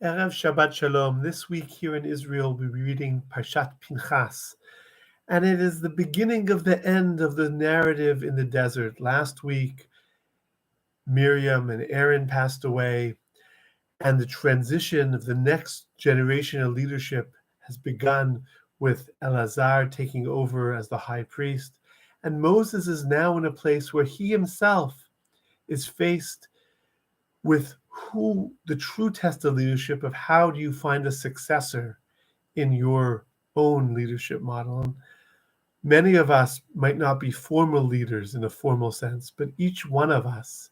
Erev Shabbat Shalom. This week here in Israel, we'll be reading Parshat Pinchas. And it is the beginning of the end of the narrative in the desert. Last week, Miriam and Aaron passed away, and the transition of the next generation of leadership has begun with Elazar taking over as the high priest. And Moses is now in a place where he himself is faced with the true test of leadership of how do you find a successor in your own leadership model. And many of us might not be formal leaders in a formal sense, but each one of us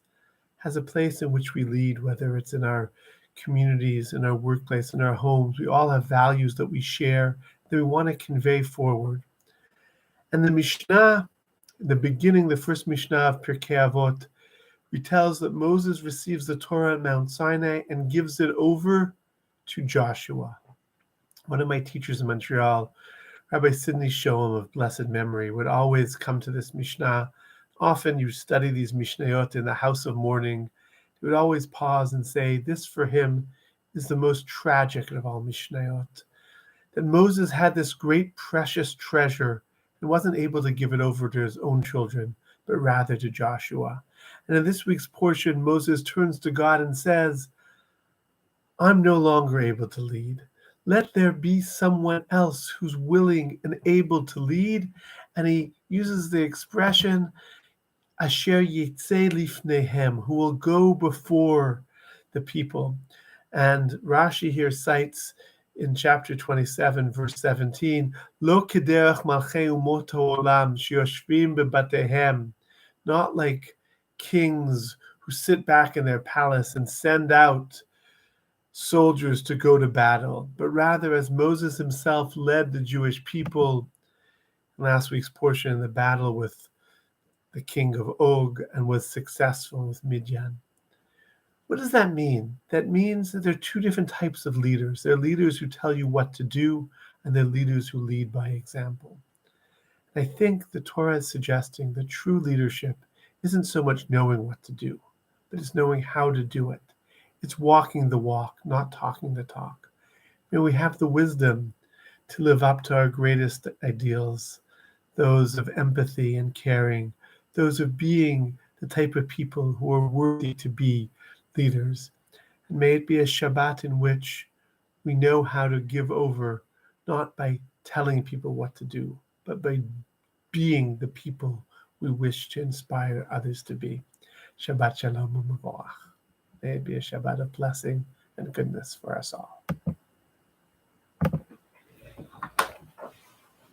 has a place in which we lead, whether it's in our communities, in our workplace, in our homes. We all have values that we share, that we want to convey forward. And the Mishnah, the beginning, the first Mishnah of Pirkei Avot, retells that Moses receives the Torah at Mount Sinai and gives it over to Joshua. One of my teachers in Montreal, Rabbi Sidney Shoham of blessed memory, would always come to this Mishnah. Often you study these Mishnayot in the house of mourning. He would always pause and say, this for him is the most tragic of all Mishnayot. That Moses had this great precious treasure and wasn't able to give it over to his own children, but rather to Joshua. And in this week's portion, Moses turns to God and says, I'm no longer able to lead. Let there be someone else who's willing and able to lead. And he uses the expression, Asher yitzeh lifnehem, who will go before the people. And Rashi here cites in chapter 27, verse 17, Lo kederach malchei umot ha'olam sheyoshvim bebatehem, not like kings who sit back in their palace and send out soldiers to go to battle, but rather as Moses himself led the Jewish people in last week's portion in the battle with the king of Og and was successful with Midian. What does that mean? That means that there are two different types of leaders. There are leaders who tell you what to do, and there are leaders who lead by example. I think the Torah is suggesting that true leadership isn't so much knowing what to do, but it's knowing how to do it. It's walking the walk, not talking the talk. May we have the wisdom to live up to our greatest ideals, those of empathy and caring, those of being the type of people who are worthy to be leaders. And may it be a Shabbat in which we know how to give over, not by telling people what to do, but by being the people we wish to inspire others to be. Shabbat Shalom u'Mevorach. May it be a Shabbat of blessing and goodness for us all.